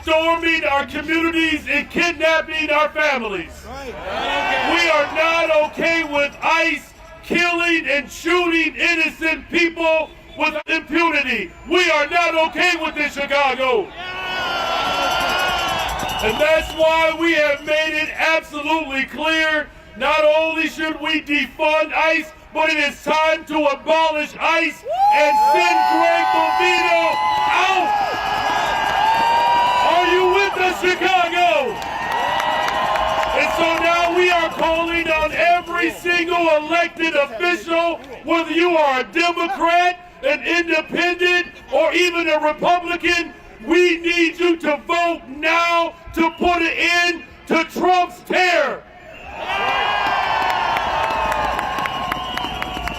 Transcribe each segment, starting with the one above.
storming our communities and kidnapping our families. We are not okay with ICE killing and shooting innocent people with impunity. We are not okay with this, Chicago. And that's why we have made it absolutely clear, not only should we defund ICE, but it is time to abolish ICE and send Greg Movino out. Are you with us, Chicago? And so now we are calling on every single elected official, whether you are a Democrat, an independent, or even a Republican, we need you to vote now to put an end to Trump's terror.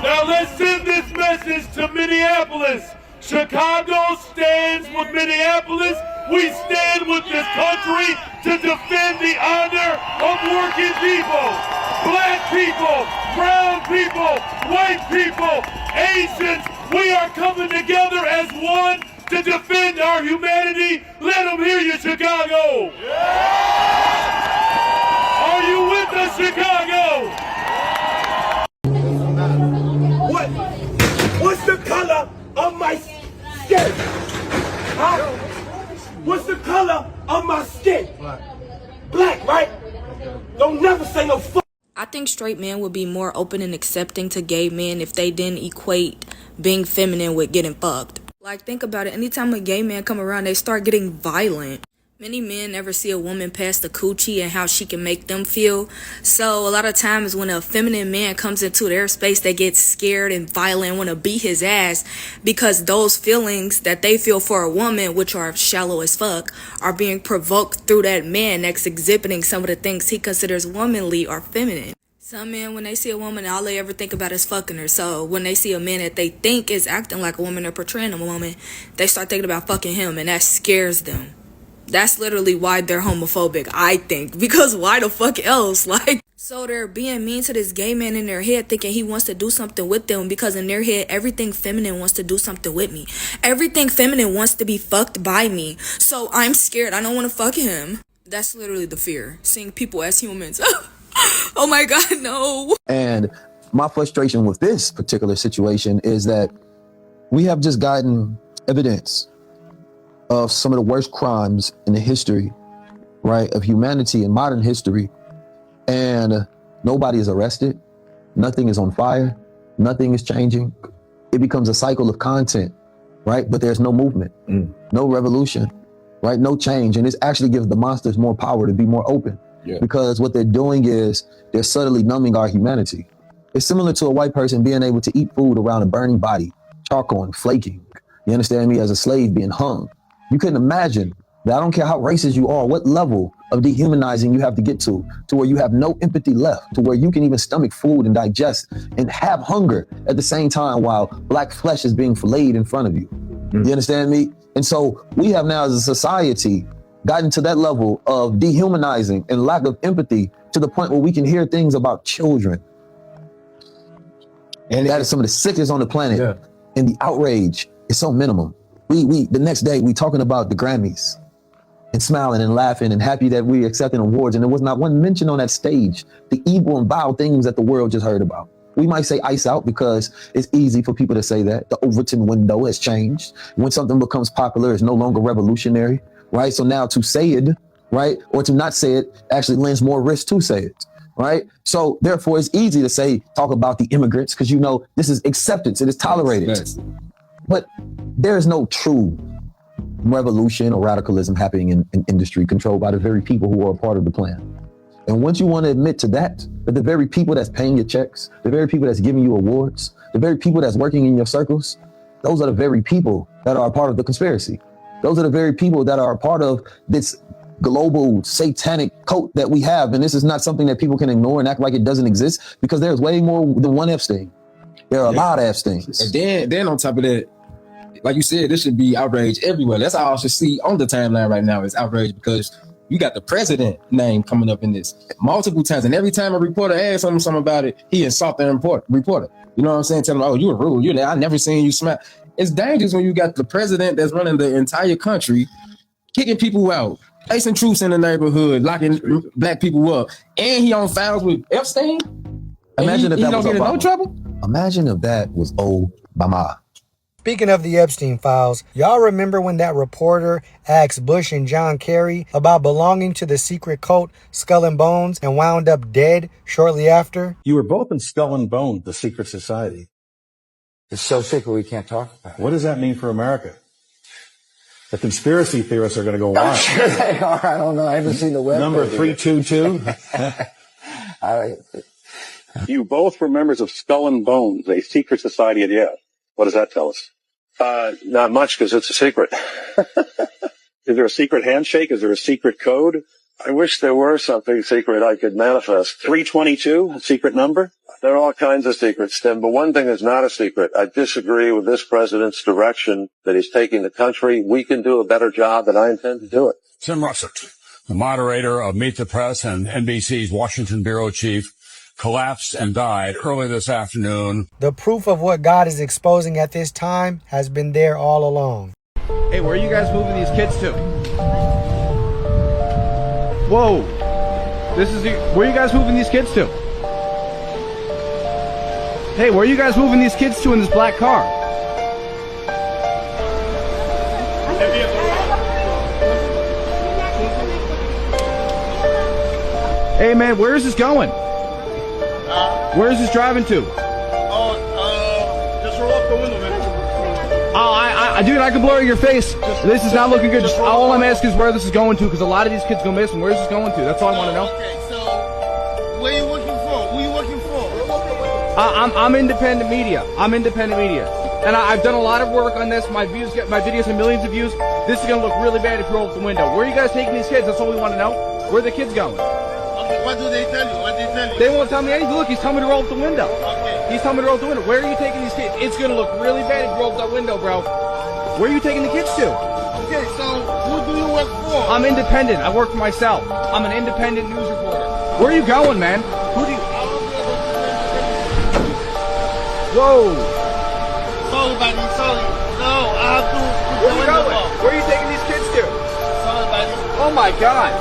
Now let's send this message to Minneapolis. Chicago stands with Minneapolis. We stand with this country to defend the honor of working people, black people, brown people, white people, Asians. We are coming together as one to defend our humanity. Let them hear you, Chicago. Are you with us, Chicago? What's the color of my skin? Huh? What's the color of my skin? Black, right? Don't never say no fuck. I think straight men would be more open and accepting to gay men if they didn't equate being feminine with getting fucked. Like, think about it. Anytime a gay man come around, they start getting violent. Many men never see a woman past the coochie and how she can make them feel. So a lot of times when a feminine man comes into their space, they get scared and violent, want to beat his ass because those feelings that they feel for a woman, which are shallow as fuck, are being provoked through that man that's exhibiting some of the things he considers womanly or feminine. Some men, when they see a woman, all they ever think about is fucking her. So when they see a man that they think is acting like a woman or portraying a woman, they start thinking about fucking him, and that scares them. That's literally why they're homophobic, I think. Because why the fuck else? Like, so they're being mean to this gay man in their head, thinking he wants to do something with them, because in their head, everything feminine wants to do something with me. Everything feminine wants to be fucked by me. So I'm scared. I don't want to fuck him. That's literally the fear. Seeing people as humans. Oh my God, no. And my frustration with this particular situation is that we have just gotten evidence of some of the worst crimes in the history, right, of humanity in modern history. And nobody is arrested. Nothing is on fire. Nothing is changing. It becomes a cycle of content, right? But there's no movement, no revolution, right? No change. And this actually gives the monsters more power to be more open. Yeah. Because what they're doing is they're subtly numbing our humanity. It's similar to a white person being able to eat food around a burning body, charcoal and flaking. You understand me? As a slave being hung. You couldn't imagine that. I don't care how racist you are, what level of dehumanizing you have to get to where you have no empathy left, to where you can even stomach food and digest and have hunger at the same time while black flesh is being filleted in front of you. You understand me? And so we have now as a society gotten to that level of dehumanizing and lack of empathy to the point where we can hear things about children. And that is some of the sickest on the planet. Yeah. And the outrage is so minimum. We the next day we talking about the Grammys and smiling and laughing and happy that we're accepting awards, and there was not one mention on that stage the evil and vile things that the world just heard about. We might say ice out because it's easy for people to say that. The Overton window has changed. When something becomes popular, it's no longer revolutionary, right? So now to say it, right, or to not say it actually lends more risk to say it, right? So therefore it's easy to say, talk about the immigrants because you know this is acceptance, it is tolerated. Yes. But there is no true revolution or radicalism happening in industry controlled by the very people who are a part of the plan. And once you want to admit to that the very people that's paying your checks, the very people that's giving you awards, the very people that's working in your circles, those are the very people that are a part of the conspiracy. Those are the very people that are a part of this global satanic cult that we have. And this is not something that people can ignore and act like it doesn't exist, because there's way more than one Epstein. There are a lot of Epsteins. And then on top of that, like you said, this should be outrage everywhere. That's all I should see on the timeline right now is outrage, because you got the president name coming up in this multiple times. And every time a reporter asks him something about it, he insult the reporter. You know what I'm saying? Tell him, oh, you're rude. I never seen you smile. It's dangerous when you got the president that's running the entire country kicking people out, placing troops in the neighborhood, locking black people up, and he on files with Epstein. Imagine if he that don't was get in no Obama. trouble. Imagine if that was Obama. Speaking of the Epstein files, y'all remember when that reporter asked Bush and John Kerry about belonging to the secret cult Skull and Bones and wound up dead shortly after? You were both in Skull and Bones, the secret society. It's so secret we can't talk about it. What does that mean for America? The conspiracy theorists are going to go I'm wild. sure they are. I don't know. I haven't seen the web. Number 322. You both were members of Skull and Bones, a secret society at Yale. What does that tell us? Not much, because it's a secret. Is there a secret handshake? Is there a secret code? I wish there were something secret I could manifest. 322, a secret number? There are all kinds of secrets, Tim, but one thing is not a secret. I disagree with this president's direction that he's taking the country. We can do a better job, and I intend to do it. Tim Russert, the moderator of Meet the Press and NBC's Washington bureau chief, collapsed and died early this afternoon. The proof of what God is exposing at this time has been there all along. Hey, where are you guys moving these kids to? Whoa. Where are you guys moving these kids to? Hey, where are you guys moving these kids to in this black car? Hey, man, where is this going? Where is this driving to? Just roll up the window, man. Oh, dude, I can blur your face. This is not looking good. All I'm asking is where this is going to, because a lot of these kids go missing. Where's this going to? That's all I want to know. Okay, so where you working for? Who you working for? I'm independent media. And I've done a lot of work on this. My videos have millions of views. This is gonna look really bad if you roll up the window. Where are you guys taking these kids? That's all we want to know. Where are the kids going? Okay, what do they tell you? They won't tell me anything. Look, he's telling me to roll up the window. Okay. He's telling me to roll up the window. Where are you taking these kids? It's gonna look really bad if you roll up that window, bro. Where are you taking the kids to? Okay, so who do you work for? I'm independent. I work for myself. I'm an independent news reporter. Where are you going, man? Who do you... Whoa. Sorry, buddy, sorry. No, I have to put Where the are you window going? up. Where are you taking these kids to? Sorry, buddy. Oh my God.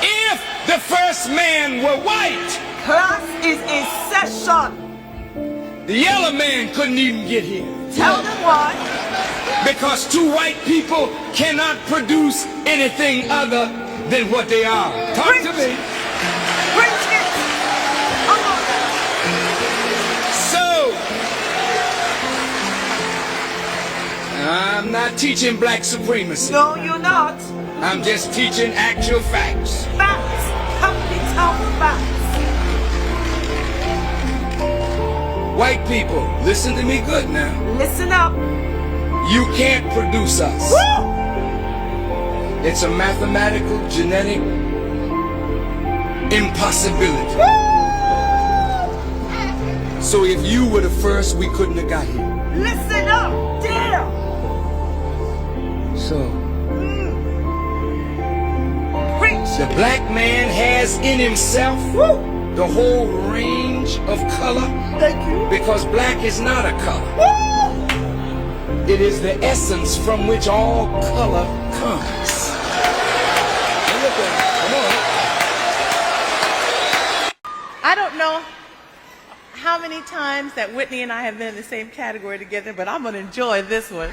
If the first man were white, Class is in session. the yellow man couldn't even get here. Tell them why. Because two white people cannot produce anything other than what they are. Talk to me. Preach it. Come on. So, I'm not teaching black supremacy. No, you're not. I'm just teaching actual facts. Facts. Complete facts. White people, listen to me good now. Listen up. You can't produce us. Woo! It's a mathematical, genetic impossibility. Woo! So if you were the first, we couldn't have got here. Listen up. Damn. So, Preach. the black man has in himself the whole range of color. Thank you. Because black is not a color. Woo! It is the essence from which all color comes. I don't know how many times that Whitney and I have been in the same category together, but I'm going to enjoy this one.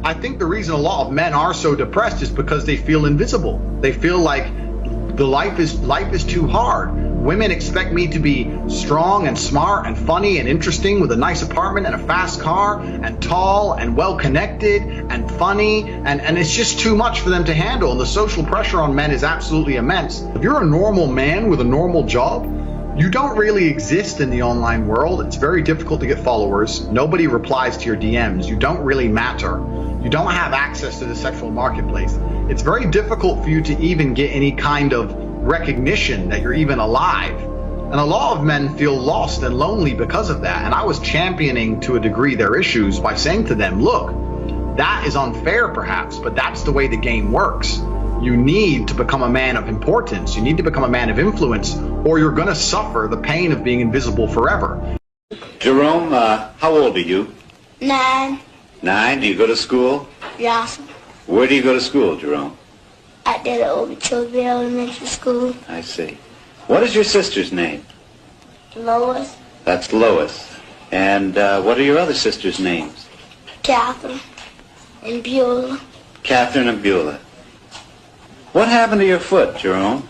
I think the reason a lot of men are so depressed is because they feel invisible. They feel like life is too hard. Women expect me to be strong and smart and funny and interesting with a nice apartment and a fast car and tall and well connected and funny, and it's just too much for them to handle. And the social pressure on men is absolutely immense. If you're a normal man with a normal job, you don't really exist in the online world. It's very difficult to get followers. Nobody replies to your DMs. You don't really matter. You don't have access to the sexual marketplace. It's very difficult for you to even get any kind of recognition that you're even alive. And a lot of men feel lost and lonely because of that. And I was championing to a degree their issues by saying to them, look, that is unfair perhaps, but that's the way the game works. You need to become a man of importance. You need to become a man of influence, or you're going to suffer the pain of being invisible forever. Jerome, how old are you? 9. 9. Do you go to school? Yes. Where do you go to school, Jerome? At the Okeechobee Elementary School. I see. What is your sister's name? Lois. That's Lois. And what are your other sisters' names? Catherine. And Beulah. Catherine and Beulah. What happened to your foot, Jerome?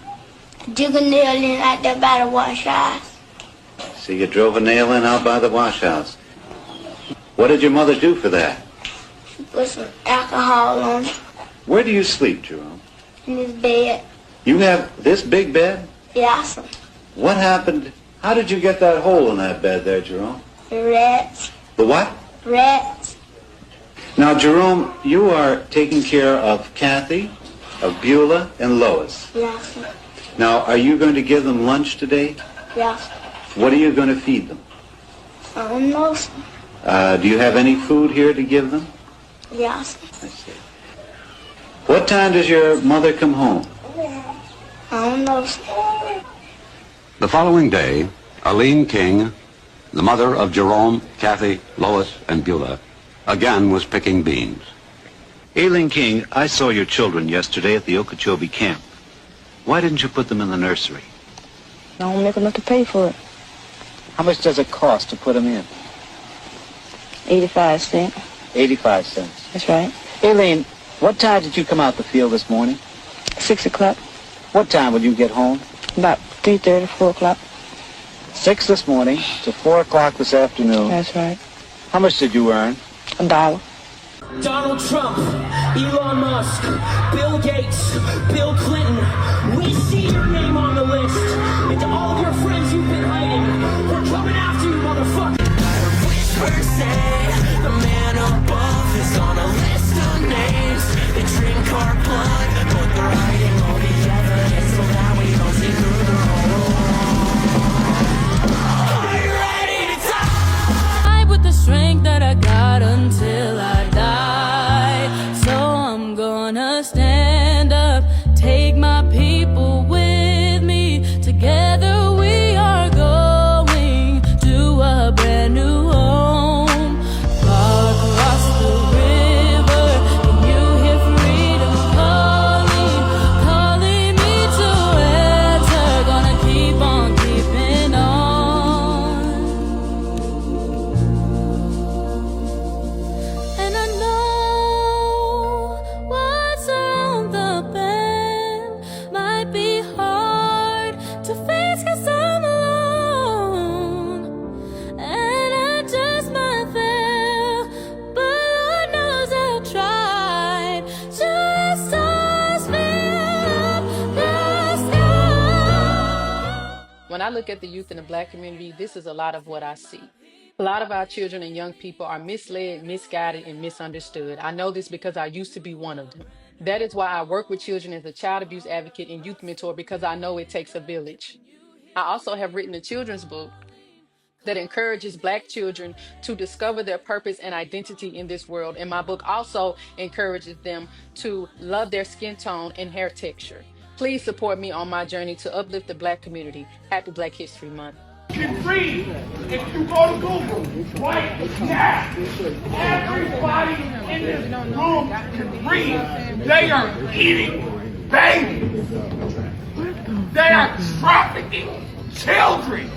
Dig a nail in out there by the wash house. So you drove a nail in out by the wash house. What did your mother do for that? She put some alcohol on it Where do you sleep, Jerome? in his bed. You have this big bed? Yes. What happened? How did you get that hole in that bed there, Jerome? The rats. The what? Rats. Now, Jerome, you are taking care of Kathy, of Beulah, and Lois. Yes. Now, are you going to give them lunch today? Yes. What are you going to feed them? I don't know. Do you have any food here to give them? Yes. I see. What time does your mother come home? I don't know. The following day, Arlene King, the mother of Jerome, Kathy, Lois, and Beulah, again was picking beans. Aileen King, I saw your children yesterday at the Okeechobee camp. Why didn't you put them in the nursery? I don't make enough to pay for it. How much does it cost to put them in? 85 cents. 85 cents. That's right. Aileen, what time did you come out the field this morning? 6 o'clock. What time would you get home? About 3:30, 4 o'clock. 6 this morning to 4 o'clock this afternoon. That's right. How much did you earn? $1. Donald Trump, Elon Musk, Bill Gates, Bill Clinton, we see your name on the list. And to all of your friends you've been hiding, we're coming after you, motherfucker. Whisper say, the man above is on a list of names. They drink our blood, but they're hiding all the evidence so that we don't see through the hole. Are you ready to die? With the strength that I got until I die. So I'm gonna stand up, take my people with me. Together we are going to a brand new home. Far across the river, can you hear freedom calling? Calling me to enter, gonna keep on keeping on. And I know what's around the bend might be hard to face 'cause I'm alone. And I just might fail, but Lord knows I've tried to let stars fill up the sky. When I look at the youth in the Black community, this is a lot of what I see. A lot of our children and young people are misled, misguided, and misunderstood. I know this because I used to be one of them. That is why I work with children as a child abuse advocate and youth mentor, because I know it takes a village. I also have written a children's book that encourages Black children to discover their purpose and identity in this world. And my book also encourages them to love their skin tone and hair texture. Please support me on my journey to uplift the Black community. Happy Black History Month. You can read if you go to Google right now. Everybody in this room can read. They are eating babies. They are trafficking children.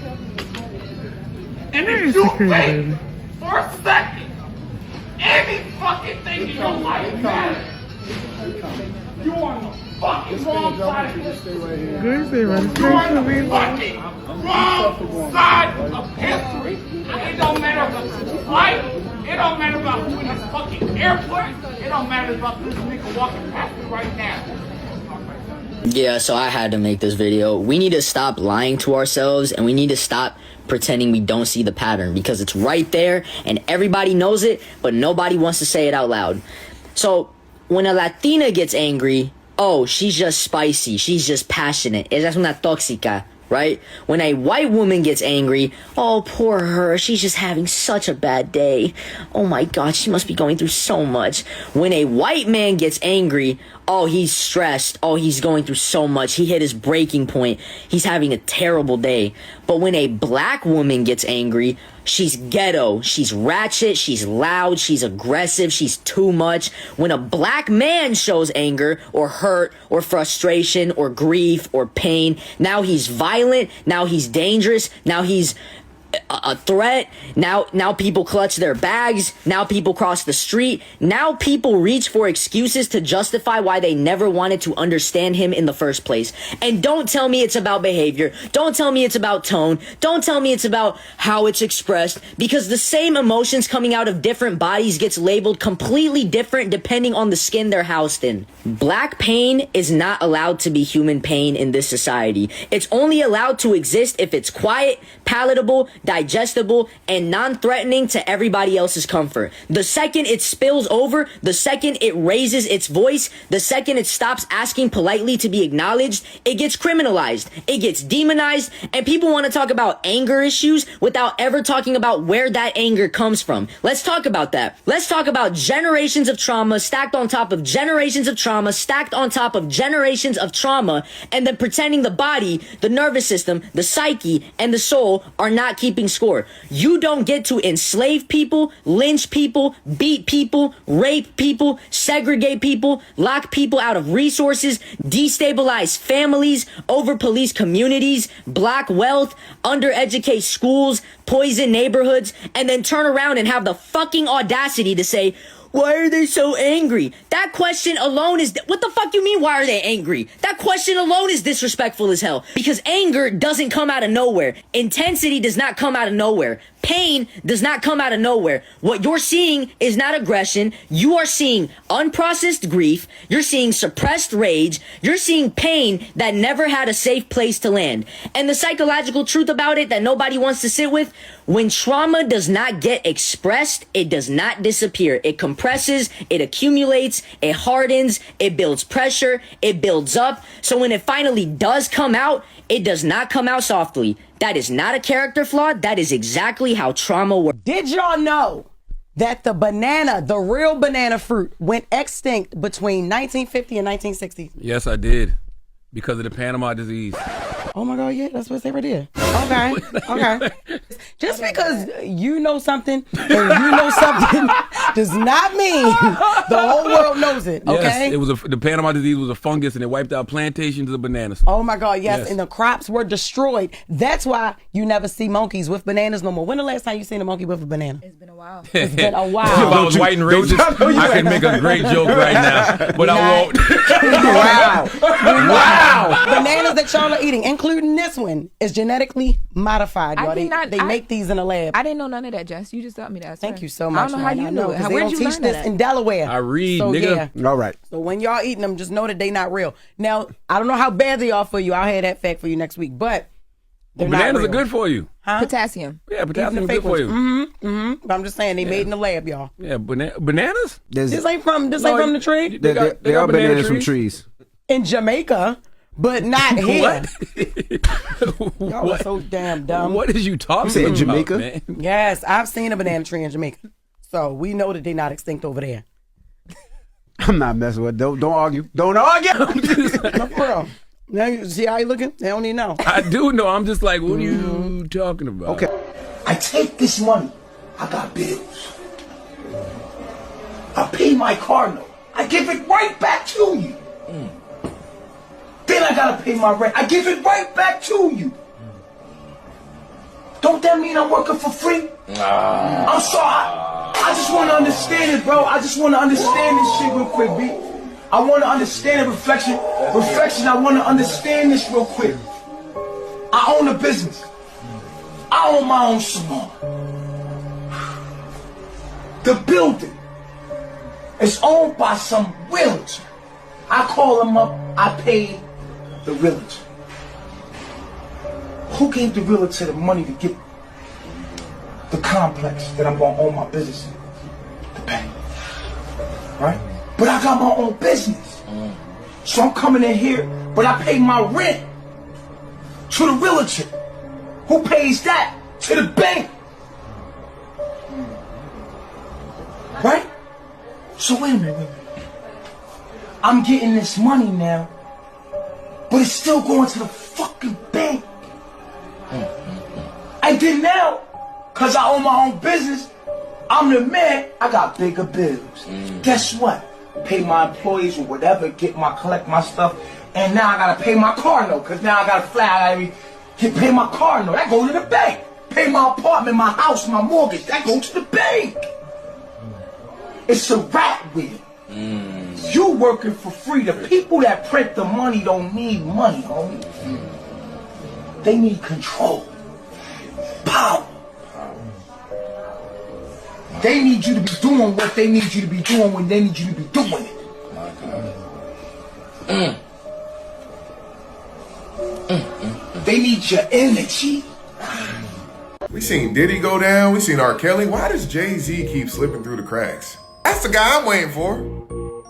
And if you think for a second any fucking thing in your life matters, you are on the fucking wrong side of history. You are on the fucking wrong side of history. It don't matter about the flight. It don't matter about who in this fucking airport. It don't matter about this nigga walking past me right now. Yeah, so I had to make this video. We need to stop lying to ourselves, and we need to stop pretending we don't see the pattern, because it's right there and everybody knows it, but nobody wants to say it out loud. So when a Latina gets angry, oh, she's just spicy, she's just passionate. Ella es una tóxica, right? When a white woman gets angry, oh, poor her, she's just having such a bad day. Oh my God, she must be going through so much. When a white man gets angry, oh, he's stressed. Oh, he's going through so much. He hit his breaking point. He's having a terrible day. But when a black woman gets angry, she's ghetto, she's ratchet, she's loud, she's aggressive, she's too much. When a black man shows anger or hurt or frustration or grief or pain, now he's violent, now he's dangerous, now he's a threat. Now people clutch their bags. Now people cross the street. Now people reach for excuses to justify why they never wanted to understand him in the first place. And don't tell me it's about behavior. Don't tell me it's about tone. Don't tell me it's about how it's expressed, because the same emotions coming out of different bodies gets labeled completely different depending on the skin they're housed in. Black pain is not allowed to be human pain in this society. It's only allowed to exist if it's quiet, palatable, digestible, and non-threatening to everybody else's comfort. The second it spills over, the second it raises its voice, the second it stops asking politely to be acknowledged, it gets criminalized, it gets demonized, and people want to talk about anger issues without ever talking about where that anger comes from. Let's talk about that. Let's talk about generations of trauma stacked on top of generations of trauma stacked on top of generations of trauma, and then pretending the body, the nervous system, the psyche, and the soul are not keeping score. You don't get to enslave people, lynch people, beat people, rape people, segregate people, lock people out of resources, destabilize families, over-police communities, block wealth, undereducate schools, poison neighborhoods, and then turn around and have the fucking audacity to say, why are they so angry? That question alone is... What the fuck you mean, why are they angry? That question alone is disrespectful as hell. Because anger doesn't come out of nowhere. Intensity does not come out of nowhere. Pain does not come out of nowhere. What you're seeing is not aggression. You are seeing unprocessed grief. You're seeing suppressed rage. You're seeing pain that never had a safe place to land. And the psychological truth about it that nobody wants to sit with, when trauma does not get expressed, it does not disappear. It compresses, it accumulates, it hardens, it builds pressure, it builds up. So when it finally does come out, it does not come out softly. That is not a character flaw. That is exactly how trauma works. Did y'all know that the banana, the real banana fruit, went extinct between 1950 and 1960? Yes, I did. Because of the Panama disease. Oh my God, yeah, that's what they were there. Okay, okay. Just because you know something and you know something does not mean the whole world knows it, okay? Yes, it was the Panama disease was a fungus and it wiped out plantations of bananas. Oh my God, yes, and the crops were destroyed. That's why you never see monkeys with bananas no more. When the last time you seen a monkey with a banana? It's been a while. It's been a while. If I was white and racist, I could make a great joke right now, but I won't. Wow. Bananas that y'all are eating, including this one, is genetically modified, y'all. They make these in a lab. I didn't know none of that, Jess. You just taught me that. Thank you so much. I don't know how you knew it. Where'd you teach learn this that? in Delaware. I read, so, nigga. Yeah. All right. So when y'all eating them, just know that they not real. Now, I don't know how bad they are for you. I'll have that fact for you next week. But bananas are good for you. Huh? Potassium. Yeah, potassium is good for you. But I'm just saying, they made in the lab, y'all. Yeah, bananas? This ain't from the tree? They are bananas from trees. In Jamaica, but not here. What? Y'all are so damn dumb. What is you talking say in about, Jamaica? man? Yes, I've seen a banana tree in Jamaica. So we know that they're not extinct over there. I'm not messing with it. Don't argue. Don't argue. No, for real. Now you see how you looking? They don't even know. I do know. I'm just like, what are you talking about? Okay. I take this money. I got bills. I pay my car note. I give it right back to you. Then I gotta pay my rent. I give it right back to you. Don't that mean I'm working for free? I'm sorry. I just want to understand it, bro. I just want to understand this shit real quick, B. I want to understand it. Reflection. I want to understand this real quick. I own a business. I own my own salon. The building is owned by some realtor. I call him up. I pay the realtor. Who gave the realtor the money to get the complex that I'm gonna own my business in? The bank. Right? But I got my own business. So I'm coming in here, but I pay my rent to the realtor. Who pays that? To the bank. Right? So wait a minute. I'm getting this money now, but it's still going to the fucking bank. And then now, cause I own my own business, I'm the man, I got bigger bills. Guess what? Pay my employees or whatever, collect my stuff, and now I gotta pay my car note, cause now I gotta fly, pay my car note, that go to the bank. Pay my apartment, my house, my mortgage, that go to the bank. It's a rat wheel. You working for free. The people that print the money don't need money, homie. They need control. Power. They need you to be doing what they need you to be doing when they need you to be doing it. They need your energy. We seen Diddy go down. We seen R. Kelly. Why does Jay-Z keep slipping through the cracks? That's the guy I'm waiting for.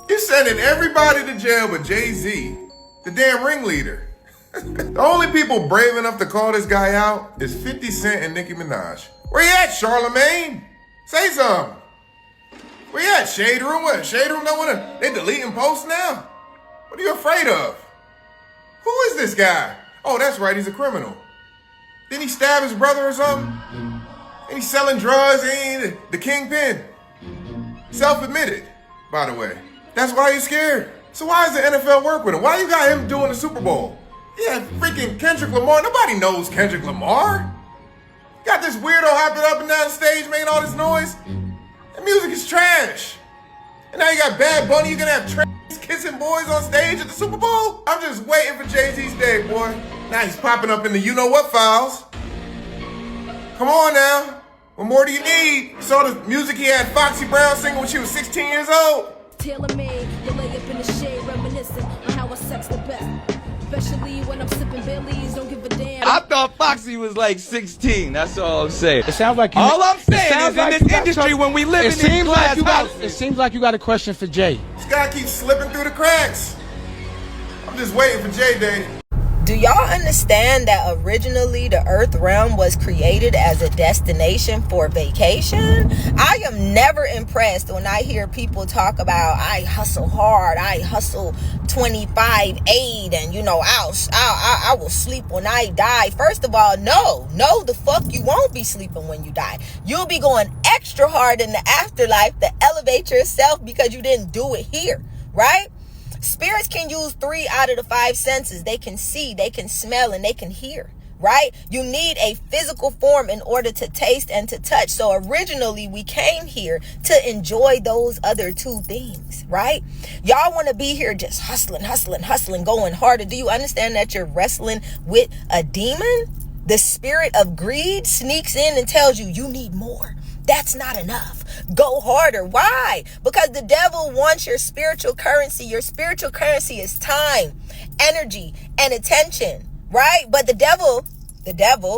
You're sending everybody to jail but Jay-Z, the damn ringleader. The only people brave enough to call this guy out is 50 Cent and Nicki Minaj. Where you at, Charlamagne? Say something. Where you at, Shade Room? What, Shade Room don't wanna, they deleting posts now? What are you afraid of? Who is this guy? Oh, that's right, he's a criminal. Didn't he stab his brother or something? And he's selling drugs, ain't he the kingpin? Self-admitted, by the way. That's why he's scared. So why does the NFL work with him? Why you got him doing the Super Bowl? Yeah, freaking Kendrick Lamar. Nobody knows Kendrick Lamar. Got this weirdo hopping up and down the stage making all this noise. The music is trash. And now you got Bad Bunny. You're gonna have trans kissing boys on stage at the Super Bowl? I'm just waiting for Jay-Z's day, boy. Now he's popping up in the you-know-what files. Come on now. What more do you need? You saw the music he had Foxy Brown singing when she was 16 years old. Tailor-made, you lay up in the shade, reminiscing on how I sex the best. Especially when I'm sipping Baileys, don't give a damn. I thought Foxy was like 16. That's all I'm saying. It sounds like you. All I'm saying is like in this industry, when we live in these glass houses. It seems like you got a question for Jay. This guy keeps slipping through the cracks. I'm just waiting for Jay Day. Do y'all understand that originally the Earth realm was created as a destination for vacation? I am never impressed when I hear people talk about I hustle hard, I hustle 25/8, and I will sleep when I die. First of all, no, the fuck you won't be sleeping when you die. You'll be going extra hard in the afterlife to elevate yourself because you didn't do it here, right? Spirits can use 3 out of the 5 senses. They can see, they can smell, and they can hear, right? You need a physical form in order to taste and to touch. So originally we came here to enjoy those other 2 things, right? Y'all want to be here just hustling, going harder. Do you understand that you're wrestling with a demon? The spirit of greed sneaks in and tells you, you need more. That's not enough. Go harder. Why? Because the devil wants your spiritual currency. Your spiritual currency is time, energy, and attention, right? But the devil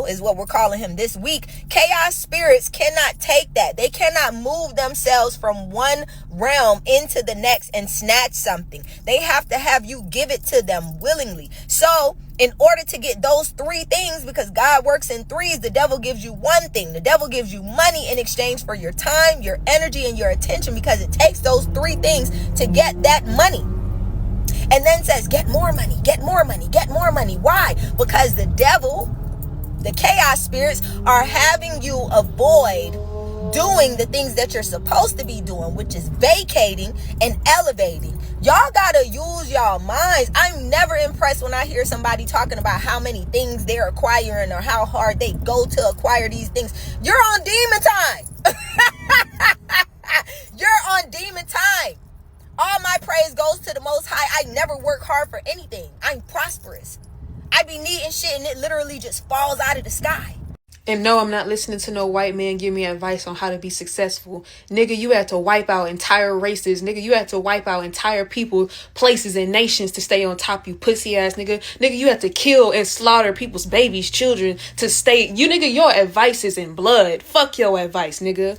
is what we're calling him this week. Chaos spirits cannot take that. They cannot move themselves from one realm into the next and snatch something. They have to have you give it to them willingly. So in order to get those 3 things, because God works in 3s, the devil gives you 1 thing. The devil gives you money in exchange for your time, your energy, and your attention, because it takes those 3 things to get that money. And then says, get more money, get more money, get more money. Why? Because the devil, the chaos spirits, are having you avoid doing the things that you're supposed to be doing, which is vacating and elevating. Y'all gotta use y'all minds. I'm never impressed when I hear somebody talking about how many things they're acquiring or how hard they go to acquire these things. You're on demon time. You're on demon time. All my praise goes to the Most High. I never work hard for anything. I'm prosperous. I be needing shit and it literally just falls out of the sky. And no, I'm not listening to no white man give me advice on how to be successful. Nigga, you had to wipe out entire races. Nigga, you had to wipe out entire people, places, and nations to stay on top, you pussy ass nigga. Nigga, you had to kill and slaughter people's babies, children to stay. You nigga, your advice is in blood. Fuck your advice, nigga.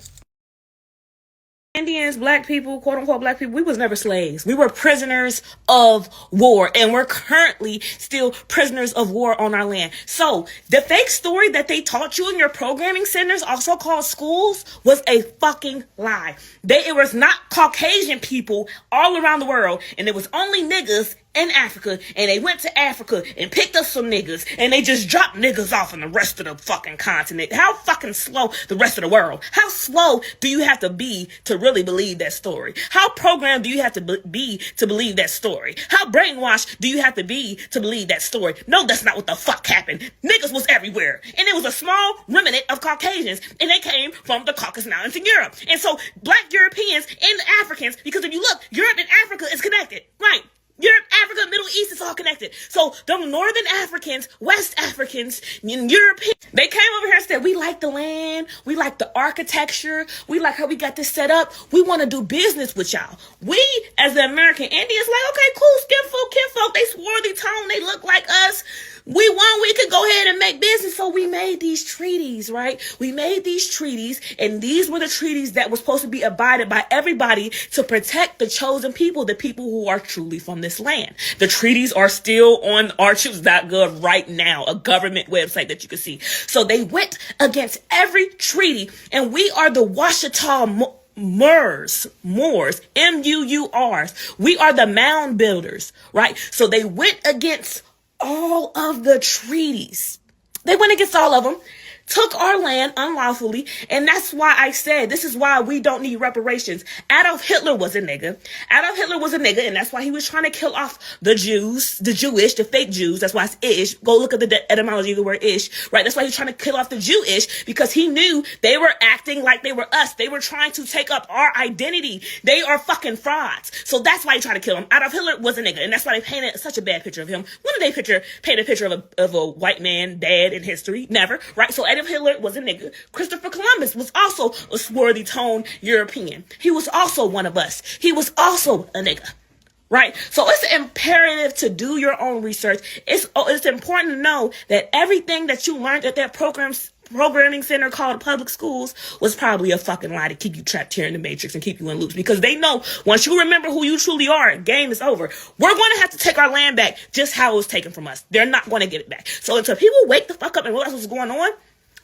Indians, black people, quote unquote black people, we was never slaves. We were prisoners of war, and we're currently still prisoners of war on our land. So the fake story that they taught you in your programming centers, also called schools, was a fucking lie. It was not Caucasian people all around the world, and it was only niggas in Africa, and they went to Africa and picked up some niggas, and they just dropped niggas off in the rest of the fucking continent. How fucking slow the rest of the world? How slow do you have to be to really believe that story? How programmed do you have to be to believe that story? How brainwashed do you have to be to believe that story? No, that's not what the fuck happened. Niggas was everywhere, and it was a small remnant of Caucasians, and they came from the Caucasus Mountains in Europe. And so black Europeans and Africans, because if you look, Europe and Africa is connected, right? Europe, Africa, Middle East is all connected. So the Northern Africans, West Africans, and Europeans, they came over here and said, we like the land, we like the architecture, we like how we got this set up, we want to do business with y'all. We, as the American Indians, like, okay, cool, kinfolk, they swarthy tone, they look like us. We could go ahead and make business, so we made these treaties, right? We made these treaties, and these were the treaties that were supposed to be abided by everybody to protect the chosen people, the people who are truly from this land. The treaties are still on archives.gov right now, a government website that you can see. So they went against every treaty, and we are the Washita Moors, M-U-U-Rs. We are the mound builders, right? So they went against all of the treaties. They went against all of them, took our land unlawfully, and that's why I said this is why we don't need reparations. Adolf Hitler was a nigga. And that's why he was trying to kill off the Jews, the Jewish, the fake Jews. That's why it's ish. Go look at the etymology of the word ish, right? That's why he was trying to kill off the Jewish, because he knew they were acting like they were us. They were trying to take up our identity. They are fucking frauds. So that's why he tried to kill him. Adolf Hitler was a nigga, and that's why they painted such a bad picture of him. When did they paint a picture of a white man dad in history? Never, right? So Adolf Hitler was a nigga. Christopher Columbus was also a swarthy toned European. He was also one of us. He was also a nigga, right? So it's imperative to do your own research. It's important to know that everything that you learned at that programming center called public schools was probably a fucking lie to keep you trapped here in the matrix and keep you in loops, because they know once you remember who you truly are, game is over. We're going to have to take our land back just how it was taken from us. They're not going to get it back. So until people wake the fuck up and realize what's going on,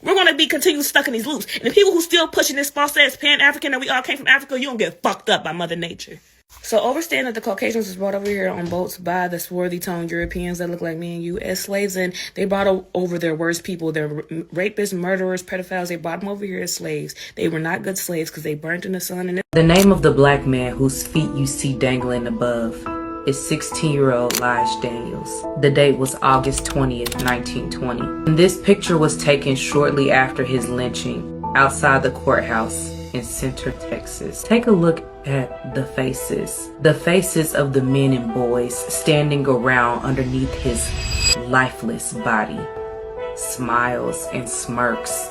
we're going to be continually stuck in these loops. And the people who still pushing this false ass Pan-African that we all came from Africa, you don't get fucked up by Mother Nature. So overstand that the Caucasians was brought over here on boats by the swarthy toned Europeans that look like me and you as slaves, and they brought over their worst people, their rapists, murderers, pedophiles. They brought them over here as slaves. They were not good slaves because they burnt in the sun. And the name of the black man whose feet you see dangling above is 16-year-old Lige Daniels. The date was August 20th, 1920. And this picture was taken shortly after his lynching outside the courthouse in Center, Texas. Take a look at the faces of the men and boys standing around underneath his lifeless body. Smiles and smirks,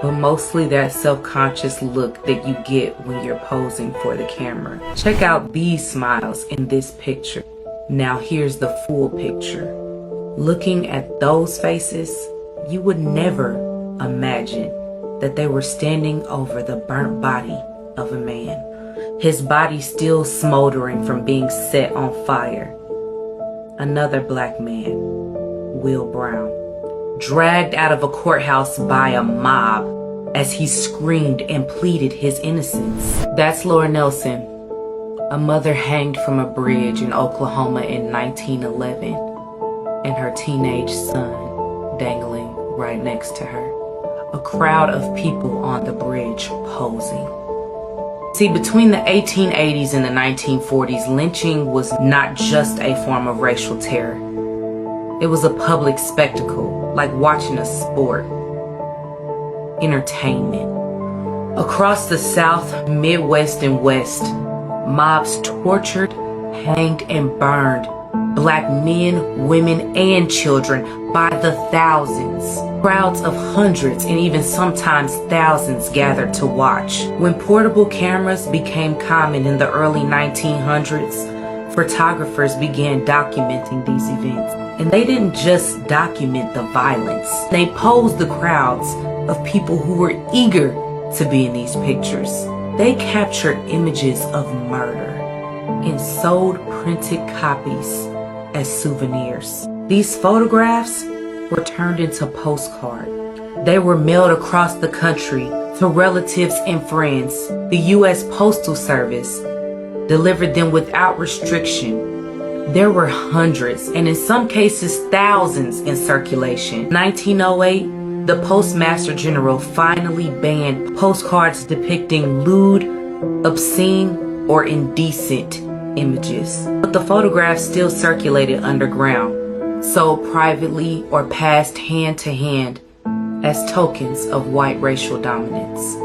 but mostly that self-conscious look that you get when you're posing for the camera. Check out these smiles in this picture. Now here's the full picture. Looking at those faces, you would never imagine that they were standing over the burnt body of a man. His body still smoldering from being set on fire. Another black man, Will Brown, dragged out of a courthouse by a mob as he screamed and pleaded his innocence. That's Laura Nelson, a mother hanged from a bridge in Oklahoma in 1911, and her teenage son dangling right next to her. A crowd of people on the bridge posing. See, between the 1880s and the 1940s, lynching was not just a form of racial terror. It was a public spectacle, like watching a sport. Entertainment. Across the South, Midwest, and West, mobs tortured, hanged, and burned black men, women, and children by the thousands. Crowds of hundreds and even sometimes thousands gathered to watch. When portable cameras became common in the early 1900s, photographers began documenting these events. And they didn't just document the violence. They posed the crowds of people who were eager to be in these pictures. They captured images of murder and sold printed copies as souvenirs. These photographs were turned into postcards. They were mailed across the country to relatives and friends. The U.S. Postal Service delivered them without restriction. There were hundreds, and in some cases thousands, in circulation. In 1908, the Postmaster General finally banned postcards depicting lewd, obscene, or indecent images. But the photographs still circulated underground, sold privately or passed hand to hand as tokens of white racial dominance.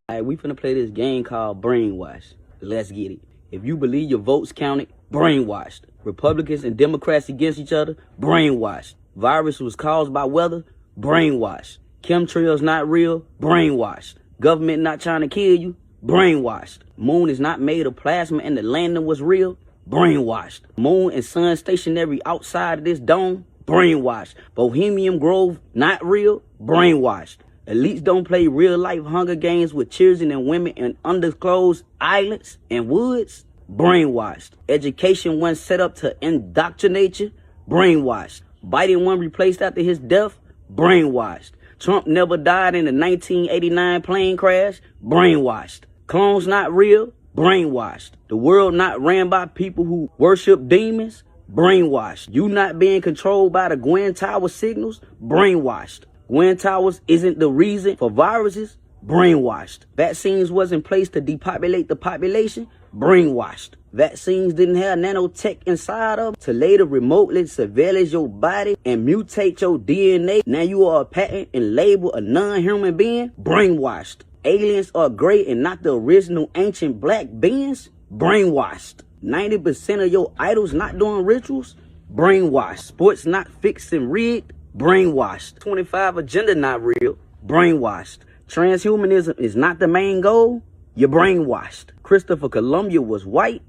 Alright, we finna play this game called Brainwash. Let's get it. If you believe your votes counted, brainwashed. Republicans and Democrats against each other, brainwashed. Virus was caused by weather, brainwashed. Chemtrails not real, brainwashed. Government not trying to kill you, brainwashed. Moon is not made of plasma and the landing was real, brainwashed. Moon and sun stationary outside of this dome, brainwashed. Bohemian Grove not real, brainwashed. Elites don't play real life Hunger Games with children and women in undisclosed islands and woods, brainwashed. Education wasn't set up to indoctrinate you, brainwashed. Biden wasn't replaced after his death, brainwashed. Trump never died in the 1989 plane crash, brainwashed. Clones not real, brainwashed. The world not ran by people who worship demons, brainwashed. You not being controlled by the Gwen Tower signals, brainwashed. Gwen Towers isn't the reason for viruses, brainwashed. Vaccines wasn't placed to depopulate the population, brainwashed. Vaccines didn't have nanotech inside of them to later remotely surveillance your body and mutate your DNA. Now you are a patent and label a non-human being, brainwashed. Aliens are gray and not the original ancient black beings, brainwashed. 90% of your idols not doing rituals, brainwashed. Sports not fixed and rigged, brainwashed. 25 agenda not real, brainwashed. Transhumanism is not the main goal, you're brainwashed. Christopher Columbus was white,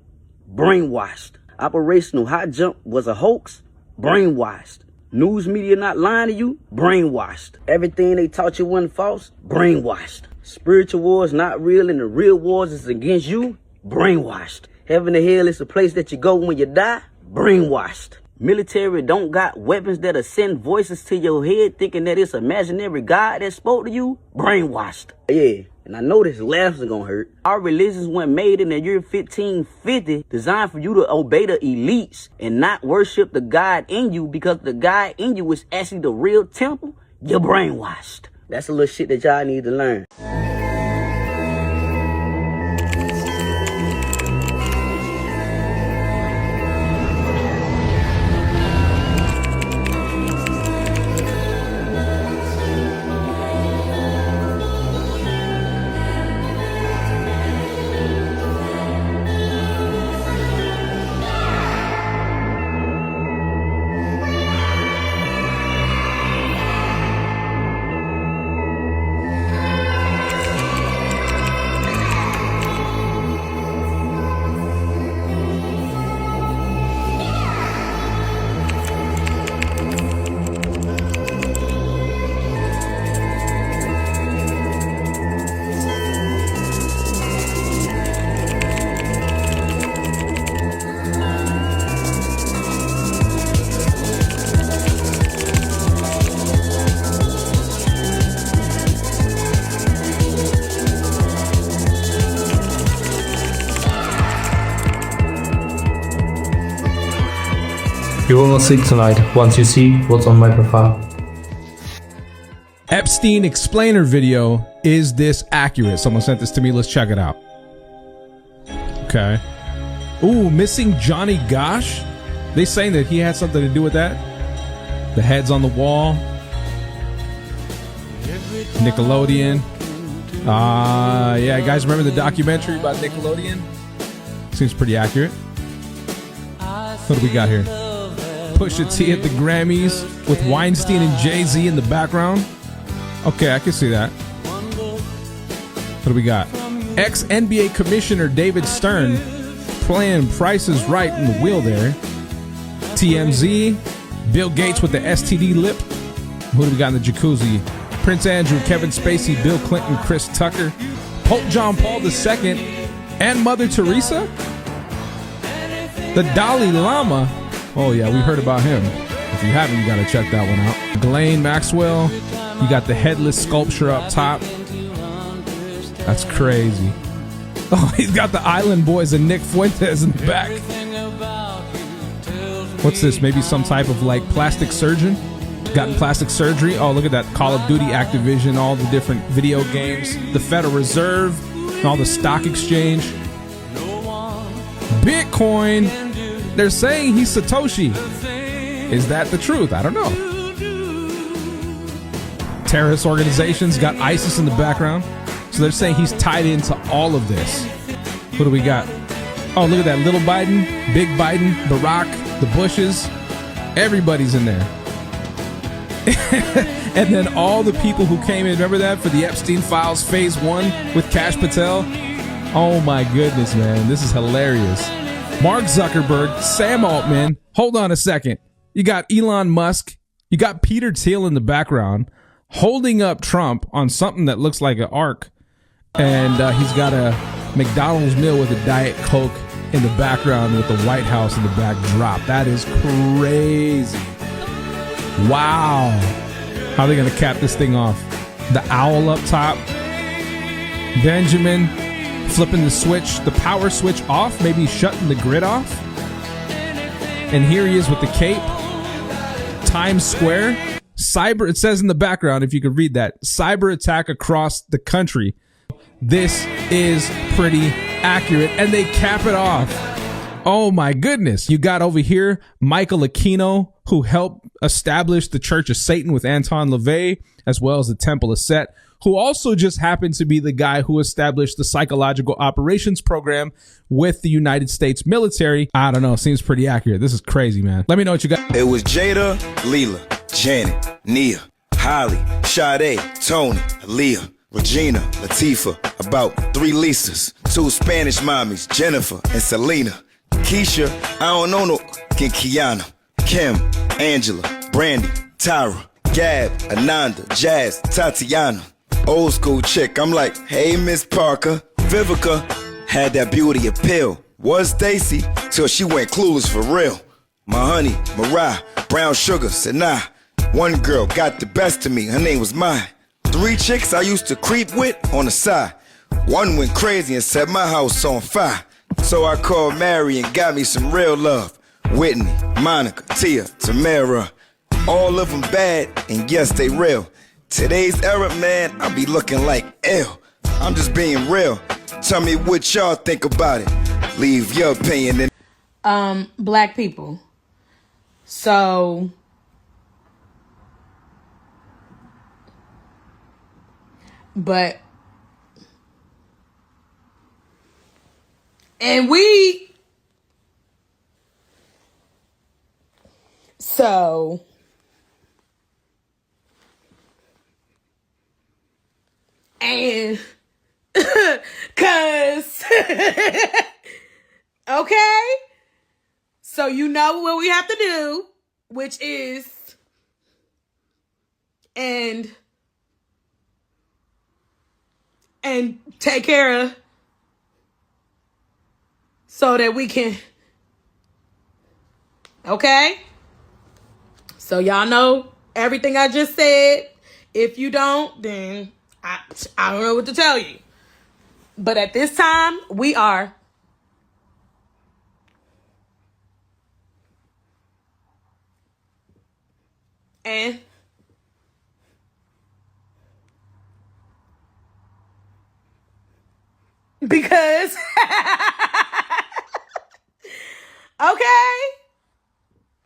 brainwashed. Operational High Jump was a hoax, brainwashed. News media not lying to you, brainwashed. Everything they taught you wasn't false, brainwashed. Spiritual wars not real and the real wars is against you, brainwashed. Heaven and hell is a place that you go when you die, brainwashed. Military don't got weapons that'll send voices to your head thinking that it's imaginary God that spoke to you, brainwashed. Yeah, and I know this laughs are gonna hurt. Our religions weren't made in the year 1550, designed for you to obey the elites and not worship the God in you, because the God in you is actually the real temple. You're brainwashed. That's a little shit that y'all need to learn. You will not sleep tonight once you see what's on my profile. Epstein explainer video. Is this accurate? Someone sent this to me. Let's check it out. Okay. Ooh, missing Johnny Gosh. They saying that he had something to do with that. The heads on the wall. Nickelodeon. Yeah, guys, remember the documentary about Nickelodeon? Seems pretty accurate. What do we got here? Pusha T at the Grammys with Weinstein and Jay-Z in the background. Okay, I can see that. What do we got? Ex-NBA Commissioner David Stern playing Price is Right in the wheel there. TMZ. Bill Gates with the STD lip. Who do we got in the jacuzzi? Prince Andrew, Kevin Spacey, Bill Clinton, Chris Tucker, Pope John Paul II, and Mother Teresa? The Dalai Lama. Oh yeah, we heard about him. If you haven't, you gotta check that one out. Ghislaine Maxwell. You got the headless sculpture up top. That's crazy. Oh, he's got the Island Boys and Nick Fuentes in the back. What's this? Maybe some type of like plastic surgeon? Gotten plastic surgery? Oh, look at that. Call of Duty, Activision, all the different video games. The Federal Reserve, and all the stock exchange. Bitcoin. They're saying he's Satoshi. Is that the truth? I don't know. Terrorist organizations got ISIS in the background. So they're saying he's tied into all of this. What do we got? Oh, look at that. Little Biden, Big Biden, Barack, the Bushes. Everybody's in there. And then all the people who came in, remember that, for the Epstein Files Phase 1 with Kash Patel? Oh my goodness, man. This is hilarious. Mark Zuckerberg, Sam Altman. Hold on a second. You got Elon Musk. You got Peter Thiel in the background holding up Trump on something that looks like an ark. And he's got a McDonald's meal with a Diet Coke in the background with the White House in the backdrop. That is crazy. Wow. How are they going to cap this thing off? The owl up top. Benjamin flipping the switch, the power switch off, maybe shutting the grid off. And here he is with the cape. Times Square. Cyber, it says in the background, if you could read that, cyber attack across the country. This is pretty accurate. And they cap it off. Oh my goodness. You got over here Michael Aquino, who helped establish the Church of Satan with Anton LaVey, as well as the Temple of Set, who also just happened to be the guy who established the Psychological Operations Program with the United States military. I don't know. Seems pretty accurate. This is crazy, man. Let me know what you got. It was Jada, Leela, Janet, Nia, Holly, Sade, Tony, Aaliyah, Regina, Latifah, about 3 Lisas, 2 Spanish mommies, Jennifer and Selena, Keisha, I don't know no, Kiana, Kim, Angela, Brandy, Tyra, Gab, Ananda, Jazz, Tatiana. Old school chick, I'm like, hey, Miss Parker. Vivica had that beauty appeal. Was Stacy till she went clueless for real. My honey, Mariah, brown sugar, said nah. One girl got the best of me, her name was mine. 3 chicks I used to creep with on the side. One went crazy and set my house on fire. So I called Mary and got me some real love. Whitney, Monica, Tia, Tamara. All of them bad, and yes, they real. Today's era, man, I be looking like ill. I'm just being real. Tell me what y'all think about it. Leave your opinion in. Black people. So but and we so and cause okay, so you know what we have to do, which is and take care of so that we can, okay? So y'all know everything I just said. If you don't, then I don't know what to tell you. But at this time, we are. And because okay,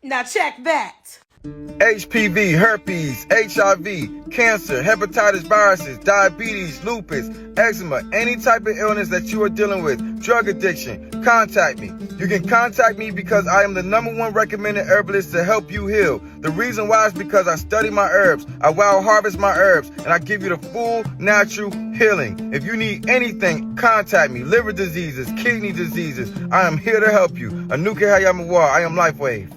now check that. HPV, herpes, HIV, cancer, hepatitis viruses, diabetes, lupus, eczema, any type of illness that you are dealing with, drug addiction, contact me. You can contact me because I am the #1 recommended herbalist to help you heal. The reason why is because I study my herbs, I wild harvest my herbs, and I give you the full natural healing. If you need anything, contact me. Liver diseases, kidney diseases, I am here to help you. Anuka Hayamawa, I am LifeWave.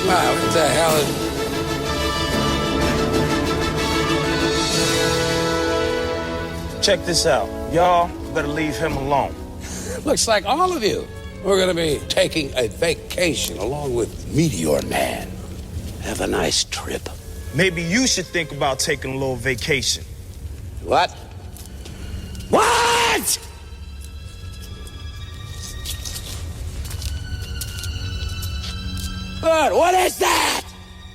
Wow, what the hell? Check this out. Y'all better leave him alone. Looks like all of you, we're gonna be taking a vacation along with Meteor Man. Have a nice trip. Maybe you should think about taking a little vacation. What? What? Good, what is that?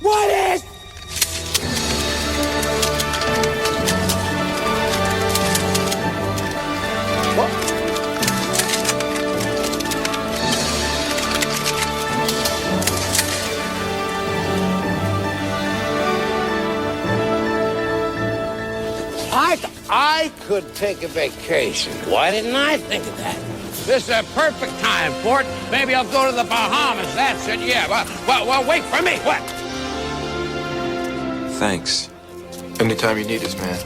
What is... I could take a vacation. Why didn't I think of that? This is a perfect time for it. Maybe I'll go to the Bahamas. That's it, yeah. Well, wait for me. What? Thanks. Anytime you need us, man.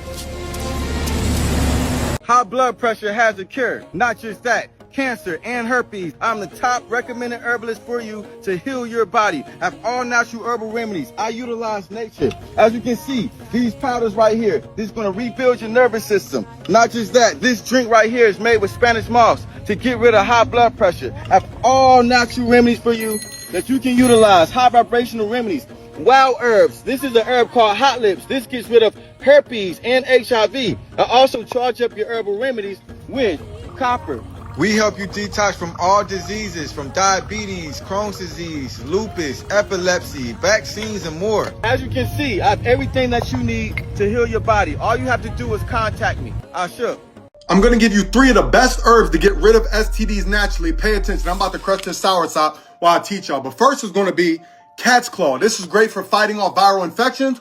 High blood pressure has a cure. Not just that. Cancer and herpes. I'm the top recommended herbalist for you to heal your body. I have all natural herbal remedies. I utilize nature. As you can see, these powders right here, this is going to rebuild your nervous system. Not just that, this drink right here is made with Spanish moss to get rid of high blood pressure. I have all natural remedies for you that you can utilize. High vibrational remedies. Wild herbs. This is a herb called hot lips. This gets rid of herpes and HIV. I also charge up your herbal remedies with copper. We help you detox from all diseases, from diabetes, Crohn's disease, lupus, epilepsy, vaccines, and more. As you can see, I have everything that you need to heal your body. All you have to do is contact me. I'm going to give you 3 of the best herbs to get rid of STDs naturally. Pay attention. I'm about to crush this soursop while I teach y'all. But first is going to be cat's claw. This is great for fighting off viral infections.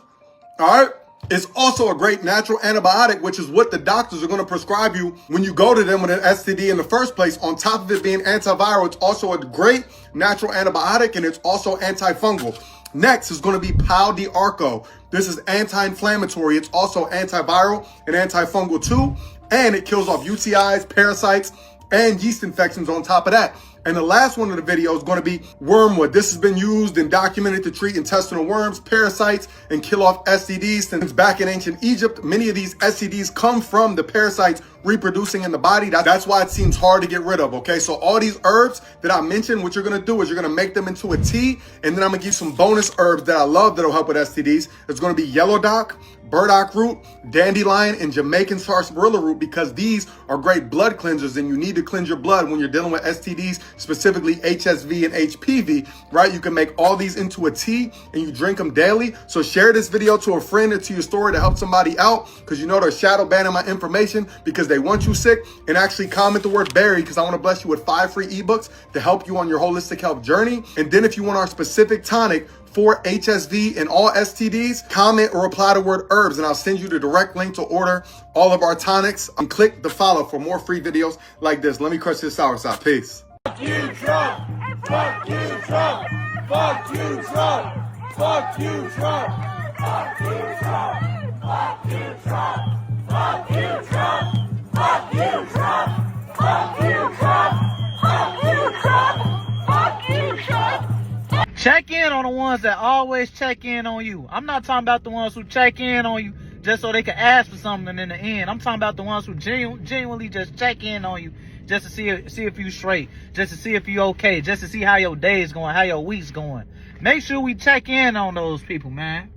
All right. It's also a great natural antibiotic, which is what the doctors are going to prescribe you when you go to them with an STD in the first place. On top of it being antiviral, it's also a great natural antibiotic, and it's also antifungal. Next is going to be Pau de Arco. This is anti-inflammatory. It's also antiviral and antifungal too, and it kills off UTIs, parasites, and yeast infections on top of that. And the last one of the video is going to be wormwood. This has been used and documented to treat intestinal worms, parasites, and kill off STDs since back in ancient Egypt. Many of these STDs come from the parasites reproducing in the body. That's why it seems hard to get rid of, okay? So all these herbs that I mentioned, what you're going to do is you're going to make them into a tea, and then I'm going to give you some bonus herbs that I love that'll help with STDs. It's going to be yellow dock, burdock root, dandelion, and Jamaican sarsaparilla root, because these are great blood cleansers, and you need to cleanse your blood when you're dealing with STDs, specifically HSV and HPV, right? You can make all these into a tea and you drink them daily. So share this video to a friend or to your story to help somebody out, because you know they're shadow banning my information because they want you sick. And actually comment the word berry, because I want to bless you with 5 free ebooks to help you on your holistic health journey. And then if you want our specific tonic for HSV and all STDs, comment or reply the word herbs, and I'll send you the direct link to order all of our tonics. And click the follow for more free videos like this. Let me crush this soursop. Peace. Fuck you, Trump! Fuck you, Trump! Fuck you, Trump! Fuck you, Trump! Fuck you, Trump! Fuck you, Trump! Fuck you, Trump! Fuck you, Trump! Fuck you, Trump! Fuck you, Trump! Fuck you, Trump! Check in on the ones that always check in on you. I'm not talking about the ones who check in on you just so they can ask for something in the end. I'm talking about the ones who genuinely just check in on you just to see if you straight, just to see if you okay, just to see how your day's going, how your week's going. Make sure we check in on those people, man.